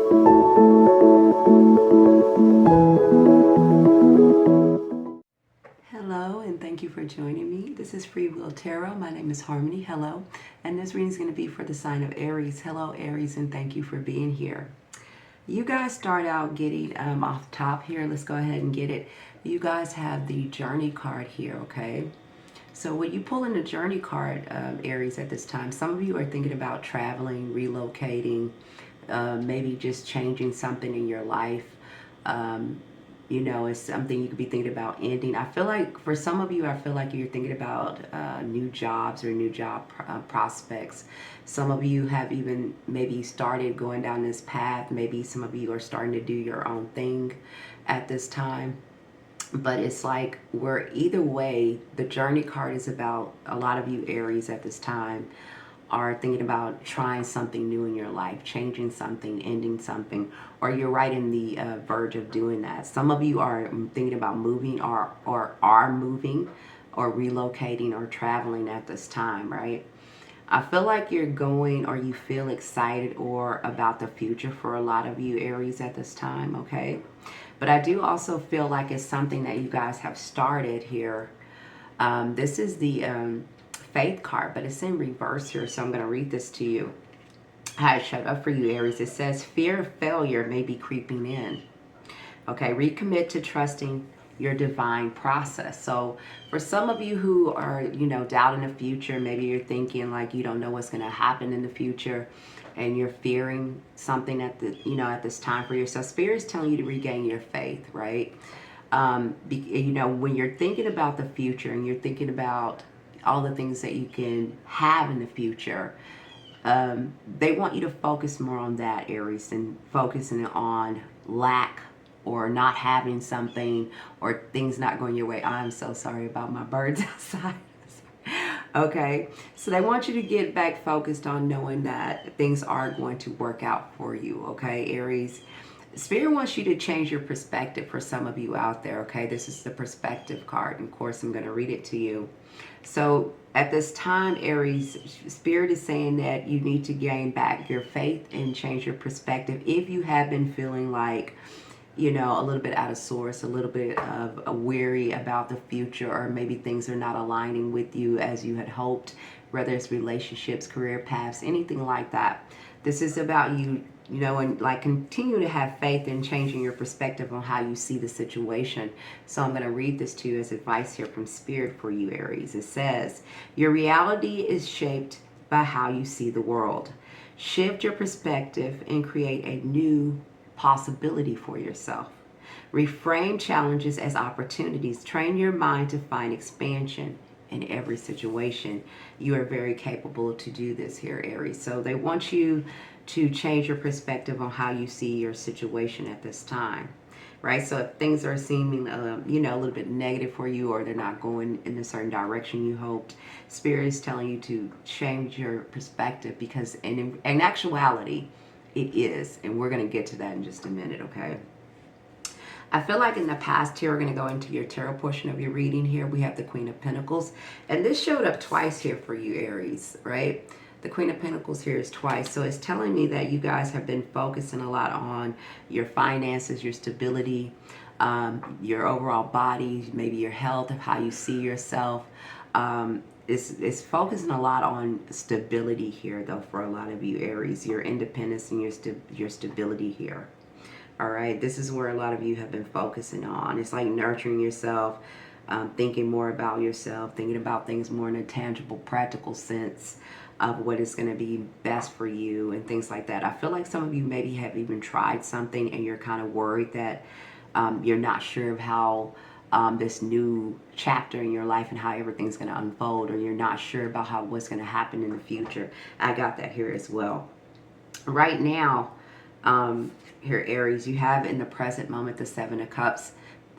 Hello, and thank you for joining me. This is Free Will Tarot. My name is Harmony. Hello. And this reading is going to be for the sign of Aries. Hello, Aries, and thank you for being here. You guys start out getting off top here. Let's go ahead and get it. You guys have the journey card here, okay? So when you pull in the journey card, Aries, at this time, some of you are thinking about traveling, relocating, maybe just changing something in your life. You know, it's something you could be thinking about ending. I feel like for some of you, I feel like you're thinking about new jobs or new job prospects. Some of you have even maybe started going down this path. Maybe some of you are starting to do your own thing at this time. But it's like we're either way, the journey card is about a lot of you Aries at this time are thinking about trying something new in your life, changing something, ending something, or you're right in the verge of doing that. Some of you are thinking about moving or are moving or relocating or traveling at this time, right? I feel like you're going or you feel excited or about the future for a lot of you Aries at this time, okay? But I do also feel like it's something that you guys have started here. This is the Faith card, but it's in reverse here, so I'm going to read this to you. How it showed up for you, Aries. It says, fear of failure may be creeping in. Okay, recommit to trusting your divine process. So for some of you who are, you know, doubting the future, maybe you're thinking like you don't know what's going to happen in the future and you're fearing something at the, you know, at this time for yourself. Spirit is telling you to regain your faith, right? You know, when you're thinking about the future and you're thinking about all the things that you can have in the future, they want you to focus more on that, Aries, than focusing on lack or not having something or things not going your way. I'm so sorry about my birds outside. Okay, so they want you to get back focused on knowing that things are going to work out for you, okay, Aries? Spirit wants you to change your perspective for some of you out there, okay? This is the perspective card, and of course I'm going to read it to you. So at this time, Aries, Spirit is saying that you need to gain back your faith and change your perspective if you have been feeling like, you know, a little bit out of sorts, a little bit of a weary about the future, or maybe things are not aligning with you as you had hoped, whether it's relationships, career paths, anything like that. This is about you, you know, and like continue to have faith in changing your perspective on how you see the situation. So I'm going to read this to you as advice here from Spirit for you, Aries. It says, your reality is shaped by how you see the world. Shift your perspective and create a new possibility for yourself. Reframe challenges as opportunities. Train your mind to find expansion in every situation. You are very capable to do this here, Aries. So they want you to change your perspective on how you see your situation at this time, right? So if things are seeming, you know, a little bit negative for you, or they're not going in a certain direction you hoped, Spirit is telling you to change your perspective, because in actuality, it is. And we're going to get to that in just a minute, okay? I feel like in the past here, we're going to go into your tarot portion of your reading here. We have the Queen of Pentacles. And this showed up twice here for you, Aries, right? The Queen of Pentacles here is twice. So it's telling me that you guys have been focusing a lot on your finances, your stability, your overall body, maybe your health, of how you see yourself. It's focusing a lot on stability here, though, for a lot of you, Aries. Your independence and your stability here. All right, this is where a lot of you have been focusing on. It's like nurturing yourself, thinking more about yourself, thinking about things more in a tangible, practical sense of what is going to be best for you and things like that. I feel like some of you maybe have even tried something and you're kind of worried that you're not sure of how this new chapter in your life and how everything's going to unfold, or you're not sure about what's going to happen in the future. I got that here as well. Right now, here, Aries, you have in the present moment the Seven of Cups.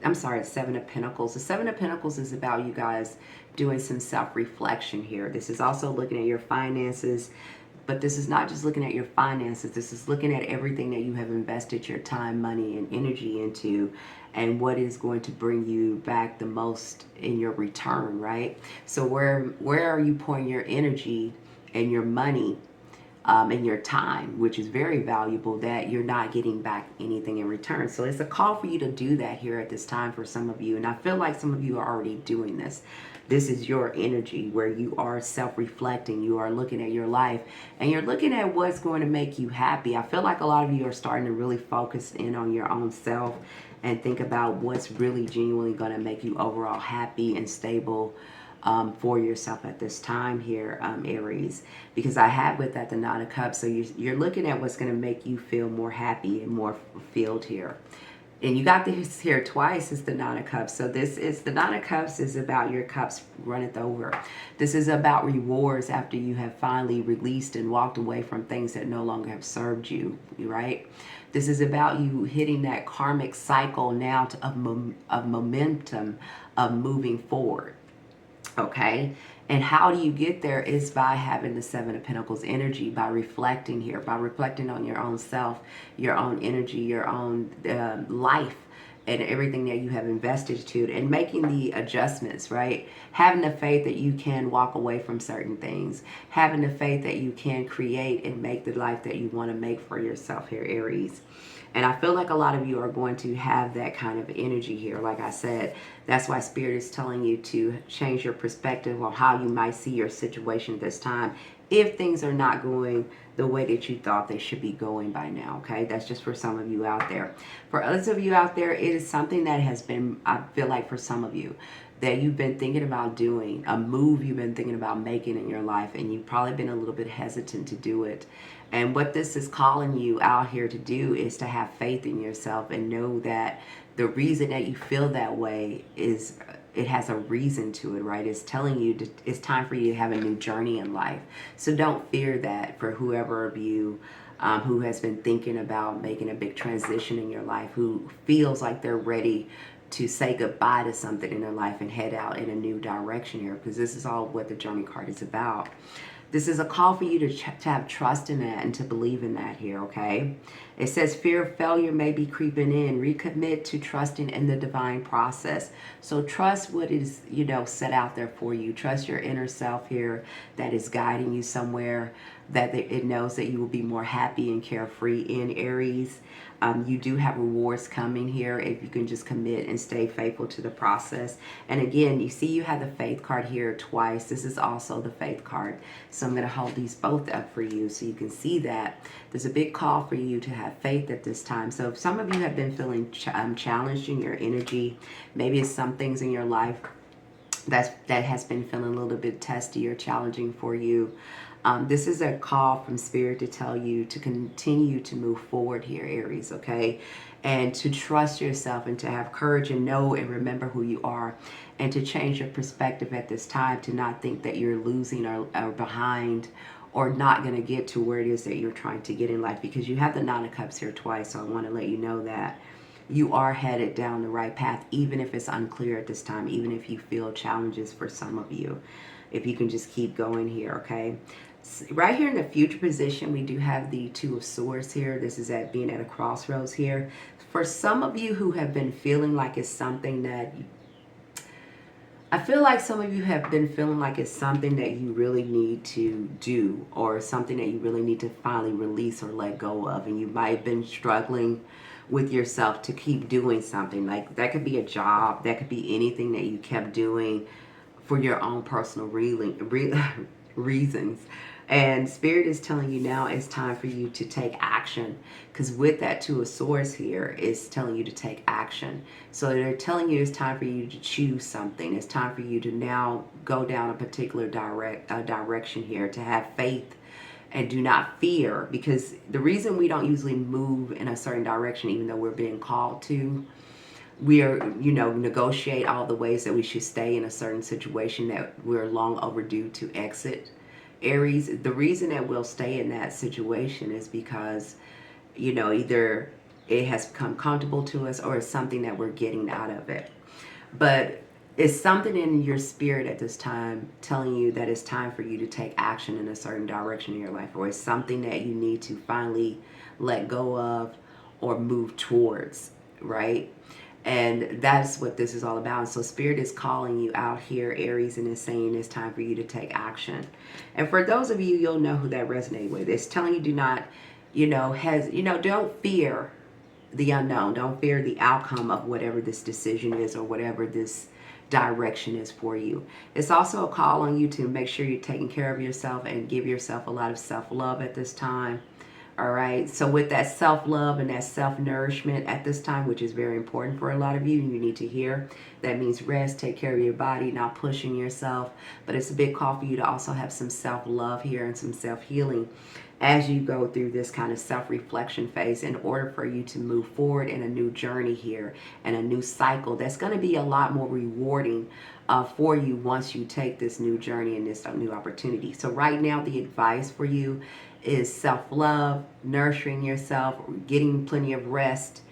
I'm sorry, the Seven of Pentacles. The Seven of Pentacles is about you guys doing some self-reflection here. This is also looking at your finances, but this is not just looking at your finances. This is looking at everything that you have invested your time, money, and energy into, and what is going to bring you back the most in your return, right? So where are you pouring your energy and your money and your time, which is very valuable, that you're not getting back anything in return. So it's a call for you to do that here at this time for some of you. And I feel like some of you are already doing this. This is your energy where you are self-reflecting. You are looking at your life and you're looking at what's going to make you happy. I feel like a lot of you are starting to really focus in on your own self and think about what's really genuinely going to make you overall happy and stable for yourself at this time here, Aries, because I have with that the Nine of Cups. So you're looking at what's going to make you feel more happy and more fulfilled here. And you got this here twice. It's the Nine of Cups. So this is the Nine of Cups is about your cups runneth over. This is about rewards after you have finally released and walked away from things that no longer have served you, right? This is about you hitting that karmic cycle now of momentum of moving forward. Okay, and how do you get there is by having the Seven of Pentacles energy, by reflecting here, by reflecting on your own self, your own energy, your own life, and everything that you have invested to, and making the adjustments, right? Having the faith that you can walk away from certain things, having the faith that you can create and make the life that you want to make for yourself here, Aries. And I feel like a lot of you are going to have that kind of energy here. Like I said, that's why Spirit is telling you to change your perspective on how you might see your situation this time if things are not going the way that you thought they should be going by now, okay? That's just for some of you out there. For others of you out there, it is something that has been, I feel like for some of you, that you've been thinking about doing, a move you've been thinking about making in your life, and you've probably been a little bit hesitant to do it. And what this is calling you out here to do is to have faith in yourself and know that the reason that you feel that way is it has a reason to it, right? It's telling you it's time for you to have a new journey in life. So don't fear that for whoever of you who has been thinking about making a big transition in your life, who feels like they're ready to say goodbye to something in their life and head out in a new direction here, because this is all what the Journey card is about. This is a call for you to have trust in that and to believe in that here, okay? It says fear of failure may be creeping in. Recommit to trusting in the divine process. So trust what is, set out there for you. Trust your inner self here that is guiding you somewhere, that it knows that you will be more happy and carefree in, Aries. You do have rewards coming here if you can just commit and stay faithful to the process. And again, you see you have the Faith card here twice. This is also the Faith card. So I'm going to hold these both up for you so you can see that there's a big call for you to have faith at this time. So if some of you have been feeling challenged in your energy, maybe it's some things in your life that has been feeling a little bit testy or challenging for you. This is a call from Spirit to tell you to continue to move forward here, Aries, okay? And to trust yourself and to have courage and know and remember who you are, and to change your perspective at this time, to not think that you're losing or behind or not going to get to where it is that you're trying to get in life, because you have the Nine of Cups here twice. So I want to let you know that you are headed down the right path, even if it's unclear at this time, even if you feel challenges for some of you. If you can just keep going here, okay? Right here in the future position, we do have the Two of Swords here. This is at being at a crossroads here. For some of you who have been feeling like it's something that I feel like some of you have been feeling like it's something that you really need to do, or something that you really need to finally release or let go of. And you might have been struggling with yourself to keep doing something. Like that could be a job, that could be anything that you kept doing for your own personal reasons. And Spirit is telling you now it's time for you to take action, because with that Two of Swords here, it's telling you to take action. So they're telling you it's time for you to choose something. It's time for you to now go down a particular direction here, to have faith and do not fear. Because the reason we don't usually move in a certain direction, even though we're being called to, we are, negotiate all the ways that we should stay in a certain situation that we're long overdue to exit. Aries, the reason that we'll stay in that situation is because, either it has become comfortable to us or it's something that we're getting out of it. But it's something in your spirit at this time telling you that it's time for you to take action in a certain direction in your life, or it's something that you need to finally let go of or move towards, right? And that's what this is all about. And so Spirit is calling you out here, Aries, and is saying it's time for you to take action. And for those of you, you'll know who that resonated with. It's telling you do not, don't fear the unknown. Don't fear the outcome of whatever this decision is or whatever this direction is for you. It's also a call on you to make sure you're taking care of yourself and give yourself a lot of self-love at this time. All right. So with that self-love and that self-nourishment at this time, which is very important for a lot of you, you need to hear. That means rest, take care of your body, not pushing yourself. But it's a big call for you to also have some self-love here and some self-healing as you go through this kind of self-reflection phase in order for you to move forward in a new journey here and a new cycle that's going to be a lot more rewarding for you once you take this new journey and this new opportunity. So right now, the advice for you is self-love, nurturing yourself, getting plenty of rest,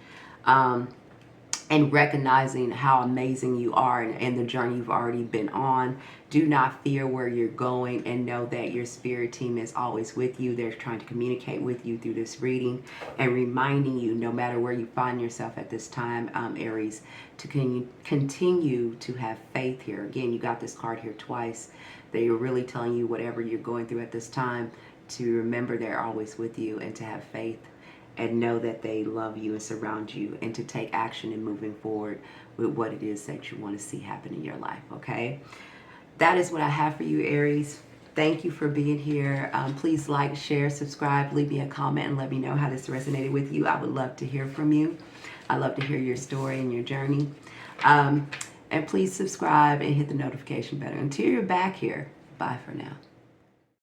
and recognizing how amazing you are and the journey you've already been on. Do not fear where you're going, and know that your spirit team is always with you. They're trying to communicate with you through this reading and reminding you, no matter where you find yourself at this time, Aries, to continue to have faith here. Again, you got this card here twice. They are really telling you whatever you're going through at this time, to remember they're always with you and to have faith and know that they love you and surround you, and to take action in moving forward with what it is that you want to see happen in your life, okay? That is what I have for you, Aries. Thank you for being here. Please like, share, subscribe, leave me a comment, and let me know how this resonated with you. I would love to hear from you. I love to hear your story and your journey. And please subscribe and hit the notification bell. Until you're back here, bye for now.